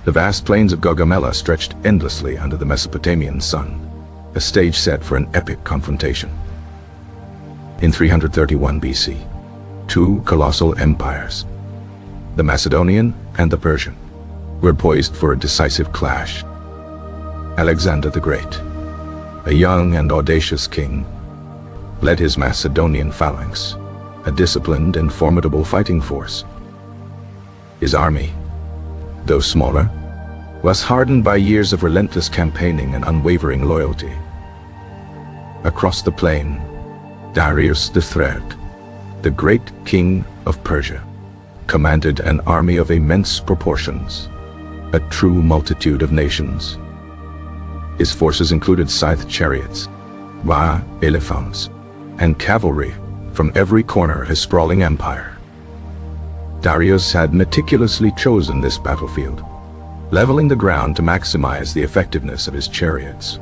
The vast plains of Gaugamela stretched endlessly under the Mesopotamian sun, a stage set for an epic confrontation. In 331 BC, two colossal empires, the Macedonian and the Persian, were poised for a decisive clash. Alexander the Great, a young and audacious king, led his Macedonian phalanx, a disciplined and formidable fighting force. His army, though smaller, was hardened by years of relentless campaigning and unwavering loyalty. Across the plain, Darius III, the great king of Persia, commanded an army of immense proportions, a true multitude of nations. His forces included scythe chariots, elephants, and cavalry from every corner of his sprawling empire. Darius had meticulously chosen this battlefield, leveling the ground to maximize the effectiveness of his chariots.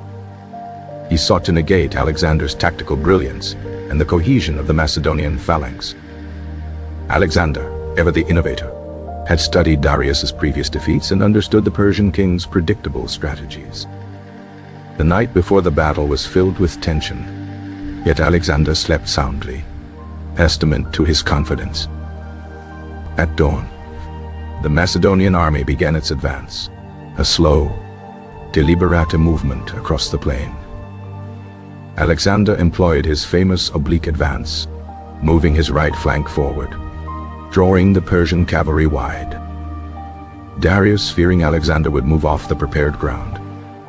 He sought to negate Alexander's tactical brilliance and the cohesion of the Macedonian phalanx. Alexander, ever the innovator, had studied Darius's previous defeats and understood the Persian king's predictable strategies. The night before the battle was filled with tension, yet Alexander slept soundly, testament to his confidence. At dawn, the Macedonian army began its advance, a slow, deliberate movement across the plain. Alexander employed his famous oblique advance, moving his right flank forward, drawing the Persian cavalry wide. Darius, fearing Alexander would move off the prepared ground,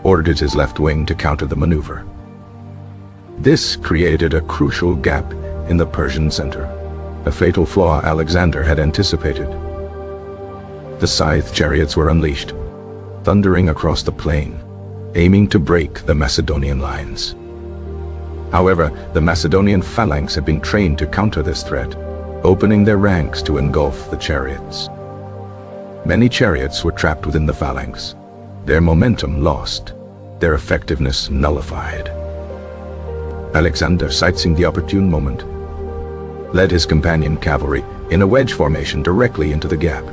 ordered his left wing to counter the maneuver. This created a crucial gap in the Persian center, a fatal flaw Alexander had anticipated. The scythe chariots were unleashed, thundering across the plain, aiming to break the Macedonian lines. However, the Macedonian phalanx had been trained to counter this threat, opening their ranks to engulf the chariots. Many chariots were trapped within the phalanx, their momentum lost, their effectiveness nullified. Alexander, seizing the opportune moment, led his companion cavalry in a wedge formation directly into the gap.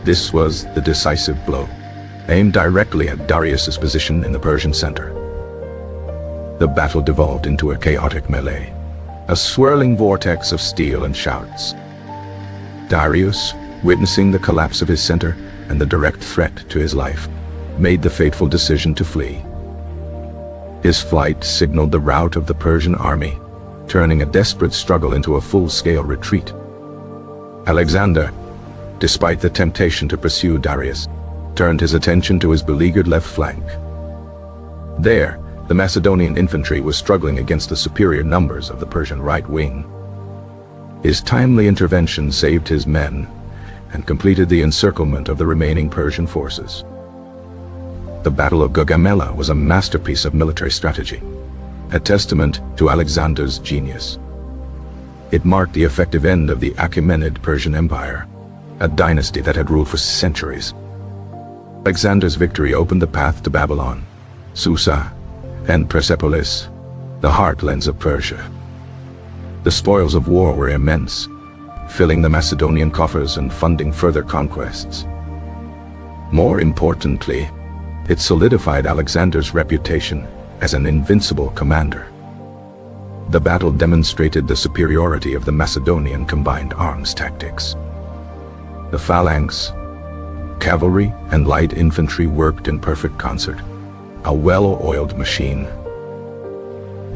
This was the decisive blow, aimed directly at Darius's position in the Persian center. The battle devolved into a chaotic melee, a swirling vortex of steel and shouts. Darius, witnessing the collapse of his center and the direct threat to his life, made the fateful decision to flee. His flight signaled the rout of the Persian army, turning a desperate struggle into a full-scale retreat. Alexander, despite the temptation to pursue Darius, turned his attention to his beleaguered left flank. There, the Macedonian infantry was struggling against the superior numbers of the Persian right wing. His timely intervention saved his men and completed the encirclement of the remaining Persian forces. The Battle of Gaugamela was a masterpiece of military strategy, a testament to Alexander's genius. It marked the effective end of the Achaemenid Persian Empire, a dynasty that had ruled for centuries. Alexander's victory opened the path to Babylon, Susa, and Persepolis, the heartlands of Persia. The spoils of war were immense, filling the Macedonian coffers and funding further conquests. More importantly, it solidified Alexander's reputation as an invincible commander. The battle demonstrated the superiority of the Macedonian combined arms tactics. The phalanx, cavalry, and light infantry worked in perfect concert, a well-oiled machine.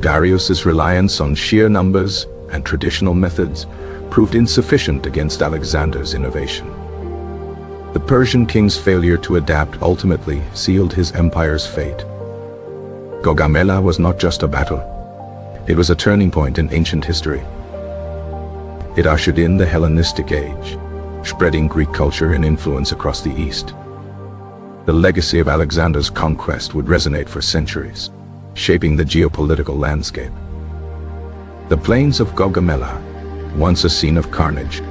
Darius's reliance on sheer numbers and traditional methods proved insufficient against Alexander's innovation. The Persian king's failure to adapt ultimately sealed his empire's fate. Gaugamela was not just a battle. It was a turning point in ancient history. It ushered in the Hellenistic age, spreading Greek culture and influence across the East. The legacy of Alexander's conquest would resonate for centuries, shaping the geopolitical landscape. The plains of Gaugamela, once a scene of carnage,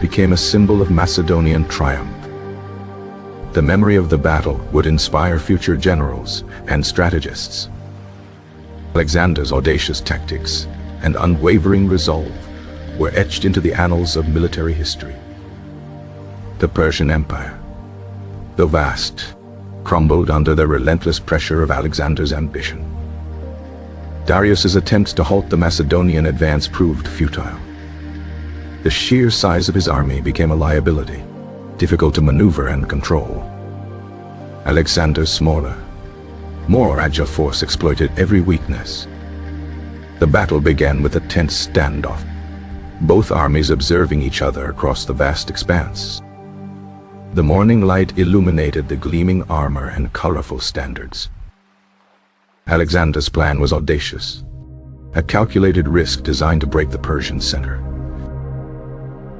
became a symbol of Macedonian triumph. The memory of the battle would inspire future generals and strategists. Alexander's audacious tactics and unwavering resolve were etched into the annals of military history. The Persian Empire, though vast, crumbled under the relentless pressure of Alexander's ambition. Darius's attempts to halt the Macedonian advance proved futile. The sheer size of his army became a liability, difficult to maneuver and control. Alexander's smaller, more agile force exploited every weakness. The battle began with a tense standoff, both armies observing each other across the vast expanse. The morning light illuminated the gleaming armor and colorful standards. Alexander's plan was audacious, a calculated risk designed to break the Persian center.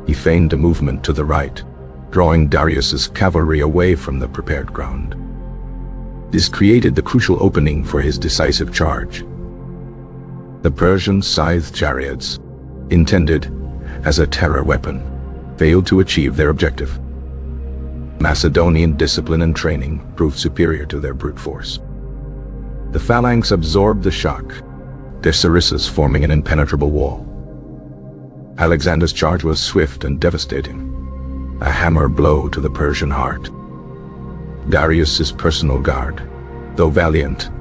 He feigned a movement to the right, drawing Darius's cavalry away from the prepared ground. This created the crucial opening for his decisive charge. The Persian scythe chariots, intended as a terror weapon, failed to achieve their objective. Macedonian discipline and training proved superior to their brute force. The phalanx absorbed the shock, their sarissas forming an impenetrable wall. Alexander's charge was swift and devastating, a hammer blow to the Persian heart. Darius's personal guard, though valiant,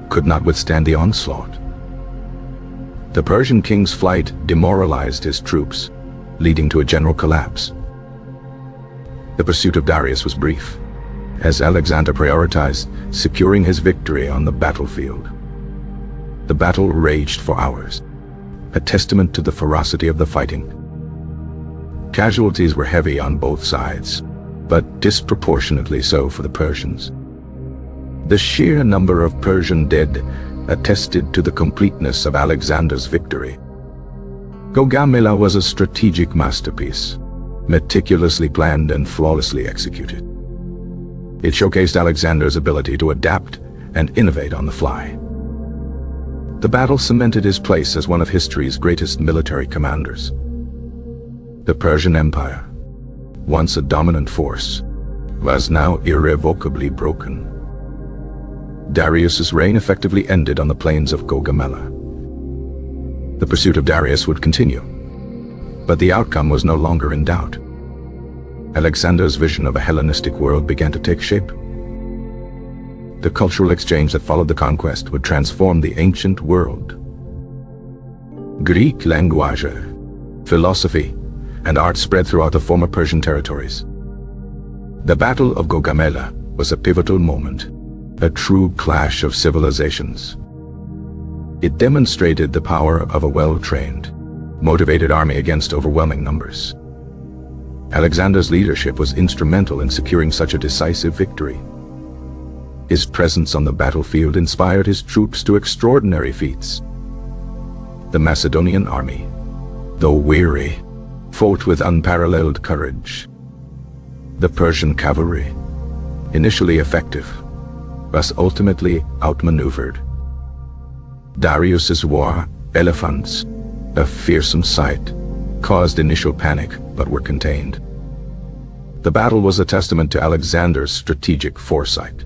could not withstand the onslaught. The Persian king's flight demoralized his troops, leading to a general collapse. The pursuit of Darius was brief, as Alexander prioritized securing his victory on the battlefield. The battle raged for hours, a testament to the ferocity of the fighting. Casualties were heavy on both sides, but disproportionately so for the Persians. The sheer number of Persian dead attested to the completeness of Alexander's victory. Gaugamela was a strategic masterpiece, meticulously planned and flawlessly executed. It showcased Alexander's ability to adapt and innovate on the fly. The battle cemented his place as one of history's greatest military commanders. The Persian Empire, once a dominant force, was now irrevocably broken. Darius's reign effectively ended on the plains of Gaugamela. The pursuit of Darius would continue, but the outcome was no longer in doubt. Alexander's vision of a Hellenistic world began to take shape. The cultural exchange that followed the conquest would transform the ancient world. Greek language, philosophy, and art spread throughout the former Persian territories. The Battle of Gaugamela was a pivotal moment, a true clash of civilizations. It demonstrated the power of a well-trained, motivated army against overwhelming numbers. Alexander's leadership was instrumental in securing such a decisive victory. His presence on the battlefield inspired his troops to extraordinary feats. The Macedonian army, though weary, fought with unparalleled courage. The Persian cavalry, initially effective, was ultimately outmaneuvered. Darius's war elephants, a fearsome sight, caused initial panic but were contained. The battle was a testament to Alexander's strategic foresight.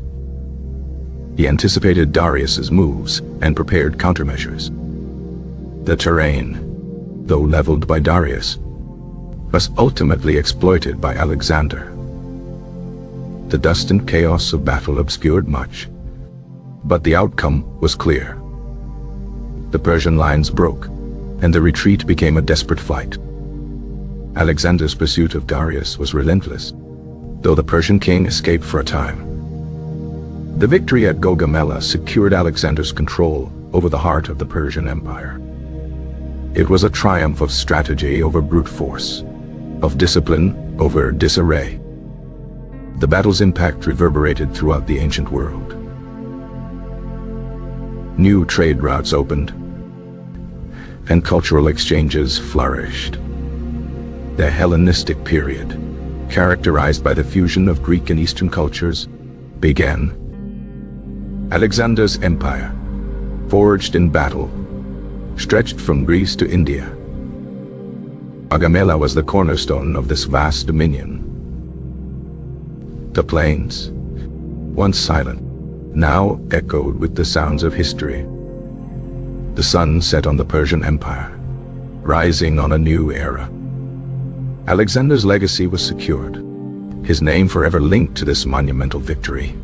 He anticipated Darius's moves and prepared countermeasures. The terrain, though leveled by Darius, was ultimately exploited by Alexander. The dust and chaos of battle obscured much, but the outcome was clear. The Persian lines broke, and the retreat became a desperate fight. Alexander's pursuit of Darius was relentless, though the Persian king escaped for a time. The victory at Gaugamela secured Alexander's control over the heart of the Persian Empire. It was a triumph of strategy over brute force, of discipline over disarray. The battle's impact reverberated throughout the ancient world. New trade routes opened, and cultural exchanges flourished. The Hellenistic period, characterized by the fusion of Greek and Eastern cultures, began. Alexander's empire, forged in battle, stretched from Greece to India. Gaugamela was the cornerstone of this vast dominion. The plains, once silent, now echoed with the sounds of history. The sun set on the Persian Empire, rising on a new era. Alexander's legacy was secured, his name forever linked to this monumental victory.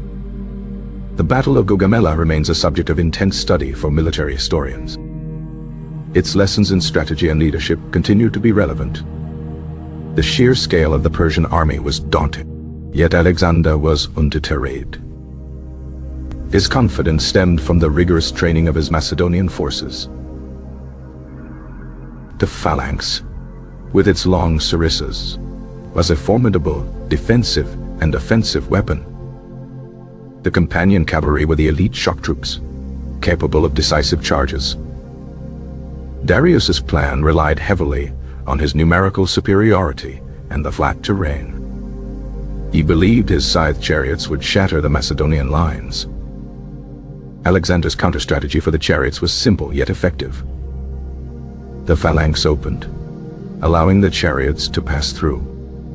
The Battle of Gaugamela remains a subject of intense study for military historians. Its lessons in strategy and leadership continue to be relevant. The sheer scale of the Persian army was daunting, yet Alexander was undeterred. His confidence stemmed from the rigorous training of his Macedonian forces. The phalanx, with its long sarissas, was a formidable defensive and offensive weapon. The companion cavalry were the elite shock troops, capable of decisive charges. Darius's plan relied heavily on his numerical superiority and the flat terrain. He believed his scythe chariots would shatter the Macedonian lines. Alexander's counter-strategy for the chariots was simple yet effective. The phalanx opened, allowing the chariots to pass through,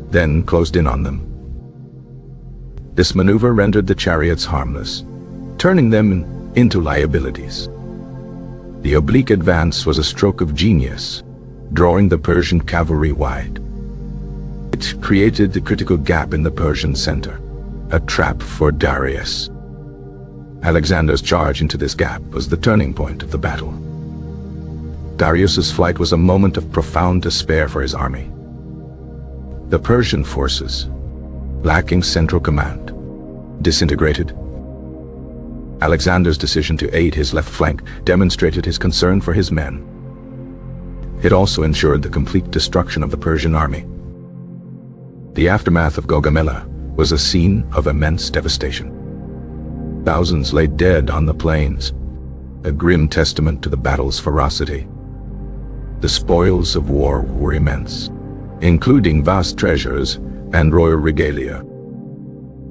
then closed in on them. This maneuver rendered the chariots harmless, turning them into liabilities. The oblique advance was a stroke of genius, drawing the Persian cavalry wide. It created the critical gap in the Persian center, a trap for Darius. Alexander's charge into this gap was the turning point of the battle. Darius's flight was a moment of profound despair for his army. The Persian forces, lacking central command, disintegrated. Alexander's decision to aid his left flank demonstrated his concern for his men. It also ensured the complete destruction of the Persian army. The aftermath of Gaugamela was a scene of immense devastation. Thousands lay dead on the plains, a grim testament to the battle's ferocity. The spoils of war were immense, including vast treasures and royal regalia.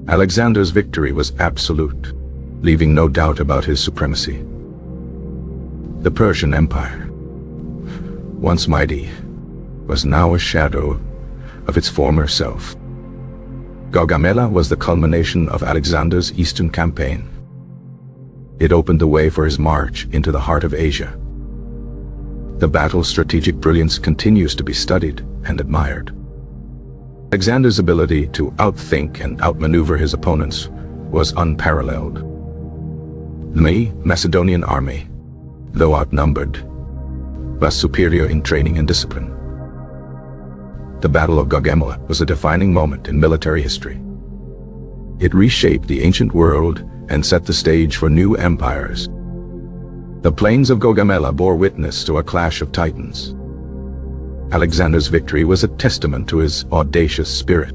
Alexander's victory was absolute, leaving no doubt about his supremacy. The Persian Empire, once mighty, was now a shadow of its former self. Gaugamela was the culmination of Alexander's eastern campaign. It opened the way for his march into the heart of Asia. The battle's strategic brilliance continues to be studied and admired. Alexander's ability to outthink and outmaneuver his opponents was unparalleled. The Macedonian army, though outnumbered, was superior in training and discipline. The Battle of Gaugamela was a defining moment in military history. It reshaped the ancient world and set the stage for new empires. The plains of Gaugamela bore witness to a clash of titans. Alexander's victory was a testament to his audacious spirit.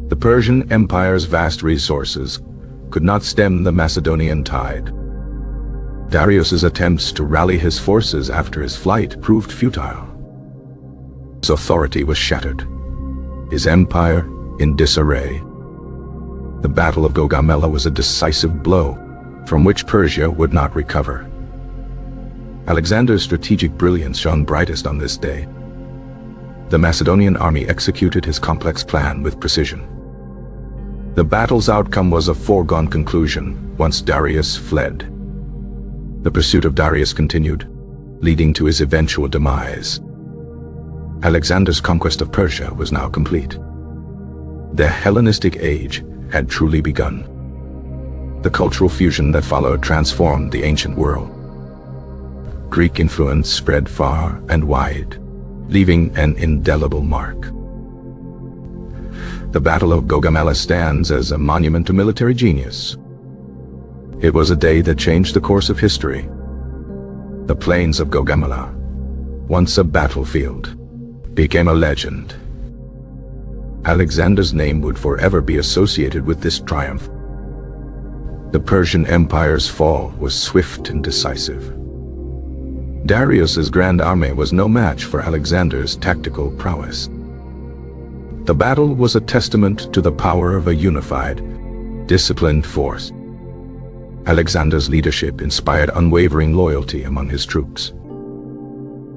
The Persian Empire's vast resources could not stem the Macedonian tide. Darius's attempts to rally his forces after his flight proved futile. His authority was shattered, his empire in disarray. The Battle of Gaugamela was a decisive blow from which Persia would not recover. Alexander's strategic brilliance shone brightest on this day. The Macedonian army executed his complex plan with precision. The battle's outcome was a foregone conclusion once Darius fled. The pursuit of Darius continued, leading to his eventual demise. Alexander's conquest of Persia was now complete. The Hellenistic age had truly begun. The cultural fusion that followed transformed the ancient world. Greek influence spread far and wide, leaving an indelible mark. The Battle of Gaugamela stands as a monument to military genius. It was a day that changed the course of history. The plains of Gaugamela, once a battlefield, became a legend. Alexander's name would forever be associated with this triumph. The Persian Empire's fall was swift and decisive. Darius's grand army was no match for Alexander's tactical prowess. The battle was a testament to the power of a unified, disciplined force. Alexander's leadership inspired unwavering loyalty among his troops.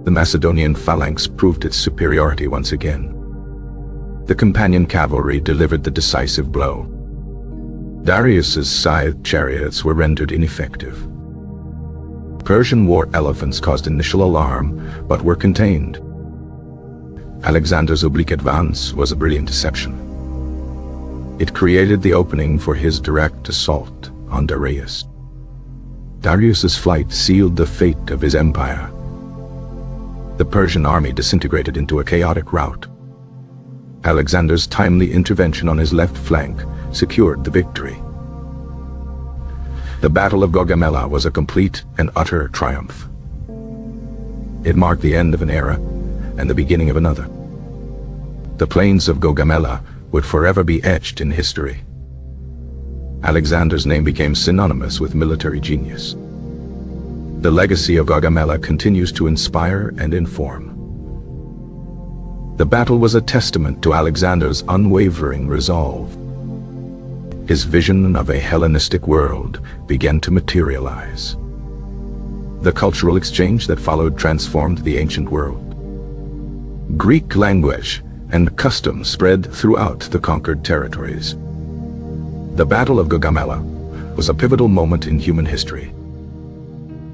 The Macedonian phalanx proved its superiority once again. The companion cavalry delivered the decisive blow. Darius's scythe chariots were rendered ineffective. Persian war elephants caused initial alarm, but were contained. Alexander's oblique advance was a brilliant deception. It created the opening for his direct assault on Darius. Darius's flight sealed the fate of his empire. The Persian army disintegrated into a chaotic rout. Alexander's timely intervention on his left flank secured the victory. The Battle of Gaugamela was a complete and utter triumph. It marked the end of an era and the beginning of another. The plains of Gaugamela would forever be etched in history. Alexander's name became synonymous with military genius. The legacy of Gaugamela continues to inspire and inform. The battle was a testament to Alexander's unwavering resolve. His vision of a Hellenistic world began to materialize. The cultural exchange that followed transformed the ancient world. Greek language and customs spread throughout the conquered territories. The Battle of Gaugamela was a pivotal moment in human history.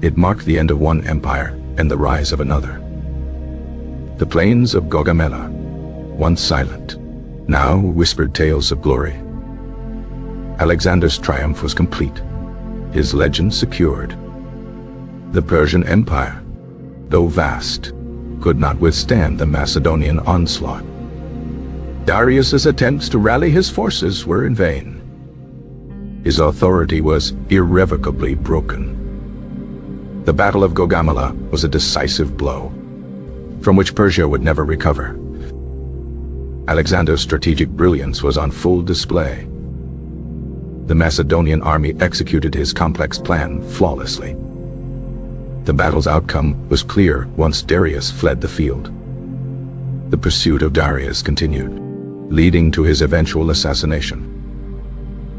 It marked the end of one empire and the rise of another. The plains of Gaugamela, once silent, now whispered tales of glory. Alexander's triumph was complete, his legend secured. The Persian Empire, though vast, could not withstand the Macedonian onslaught. Darius's attempts to rally his forces were in vain. His authority was irrevocably broken. The Battle of Gaugamela was a decisive blow, from which Persia would never recover. Alexander's strategic brilliance was on full display. The Macedonian army executed his complex plan flawlessly. The battle's outcome was clear once Darius fled the field. The pursuit of Darius continued, leading to his eventual assassination.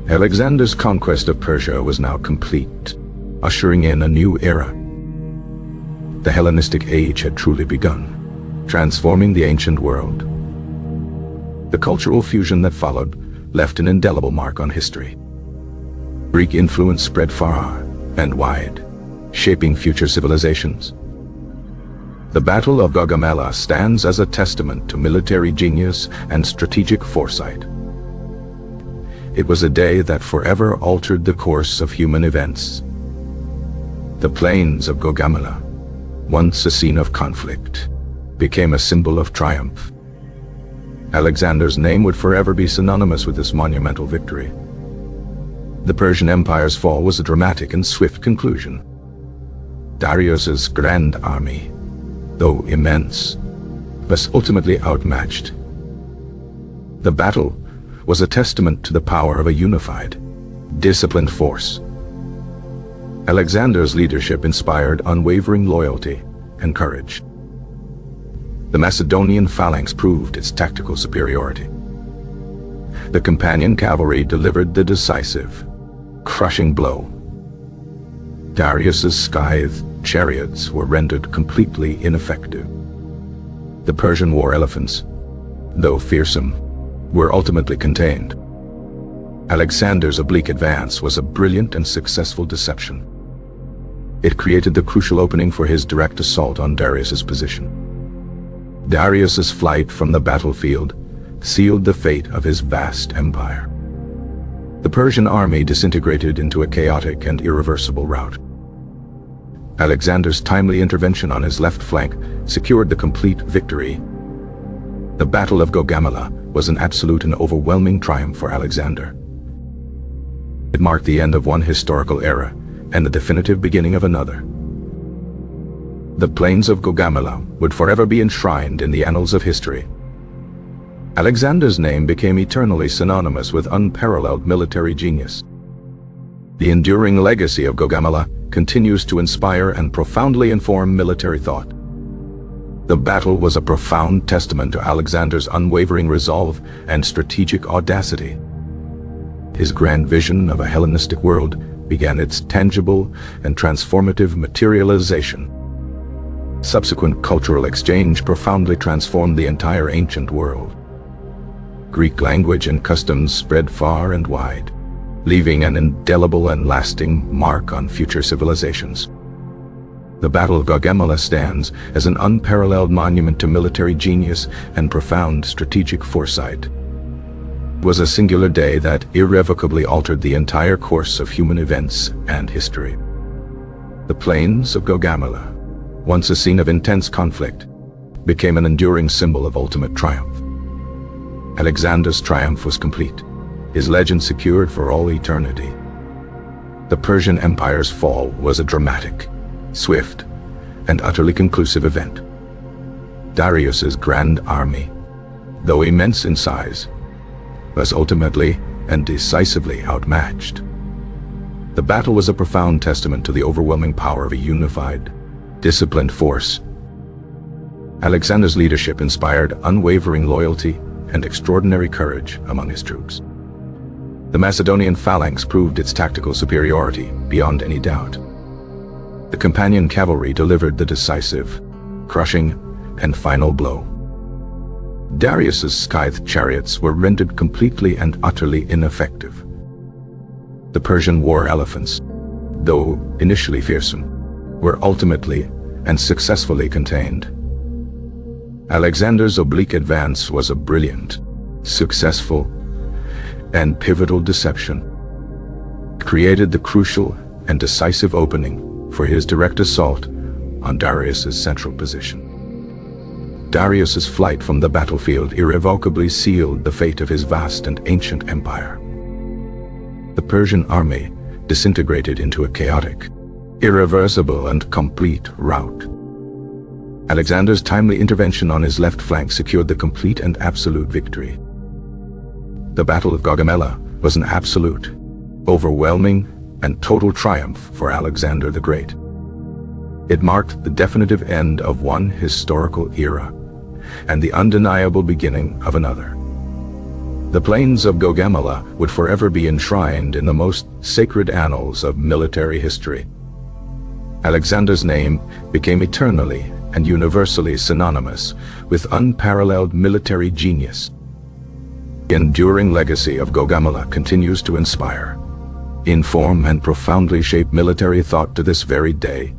Alexander's conquest of Persia was now complete, ushering in a new era. The Hellenistic age had truly begun, transforming the ancient world. The cultural fusion that followed left an indelible mark on history. Greek influence spread far and wide, shaping future civilizations. The Battle of Gaugamela stands as a testament to military genius and strategic foresight. It was a day that forever altered the course of human events. The plains of Gaugamela, once a scene of conflict, became a symbol of triumph. Alexander's name would forever be synonymous with this monumental victory. The Persian Empire's fall was a dramatic and swift conclusion. Darius's grand army, though immense, was ultimately outmatched. The battle was a testament to the power of a unified, disciplined force. Alexander's leadership inspired unwavering loyalty and courage. The Macedonian phalanx proved its tactical superiority. The companion cavalry delivered the decisive, crushing blow. Darius's scythed chariots were rendered completely ineffective. The Persian war elephants, though fearsome, were ultimately contained. Alexander's oblique advance was a brilliant and successful deception. It created the crucial opening for his direct assault on Darius's position. Darius's flight from the battlefield sealed the fate of his vast empire. The Persian army disintegrated into a chaotic and irreversible rout. Alexander's timely intervention on his left flank secured the complete victory. The Battle of Gaugamela was an absolute and overwhelming triumph for Alexander. It marked the end of one historical era and the definitive beginning of another. The plains of Gaugamela would forever be enshrined in the annals of history. Alexander's name became eternally synonymous with unparalleled military genius. The enduring legacy of Gaugamela continues to inspire and profoundly inform military thought. The battle was a profound testament to Alexander's unwavering resolve and strategic audacity. His grand vision of a Hellenistic world began its tangible and transformative materialization. Subsequent cultural exchange profoundly transformed the entire ancient world. Greek language and customs spread far and wide, leaving an indelible and lasting mark on future civilizations. The Battle of Gaugamela stands as an unparalleled monument to military genius and profound strategic foresight. It was a singular day that irrevocably altered the entire course of human events and history. The plains of Gaugamela, once a scene of intense conflict, became an enduring symbol of ultimate triumph. Alexander's triumph was complete, his legend secured for all eternity. The Persian Empire's fall was a dramatic, swift, and utterly conclusive event. Darius's grand army, though immense in size, was ultimately and decisively outmatched. The battle was a profound testament to the overwhelming power of a unified, disciplined force. Alexander's leadership inspired unwavering loyalty and extraordinary courage among his troops. The Macedonian phalanx proved its tactical superiority beyond any doubt. The companion cavalry delivered the decisive, crushing, and final blow. Darius's scythed chariots were rendered completely and utterly ineffective. The Persian war elephants, though initially fearsome, were ultimately and successfully contained. Alexander's oblique advance was a brilliant, successful, and pivotal deception. It created the crucial and decisive opening for his direct assault on Darius's central position. Darius's flight from the battlefield irrevocably sealed the fate of his vast and ancient empire. The Persian army disintegrated into a chaotic, irreversible, and complete rout. Alexander's timely intervention on his left flank secured the complete and absolute victory. The Battle of Gaugamela was an absolute, overwhelming, and total triumph for Alexander the Great. It marked the definitive end of one historical era and the undeniable beginning of another. The plains of Gaugamela would forever be enshrined in the most sacred annals of military history. Alexander's name became eternally and universally synonymous with unparalleled military genius. The enduring legacy of Gaugamela continues to inspire, inform, and profoundly shape military thought to this very day.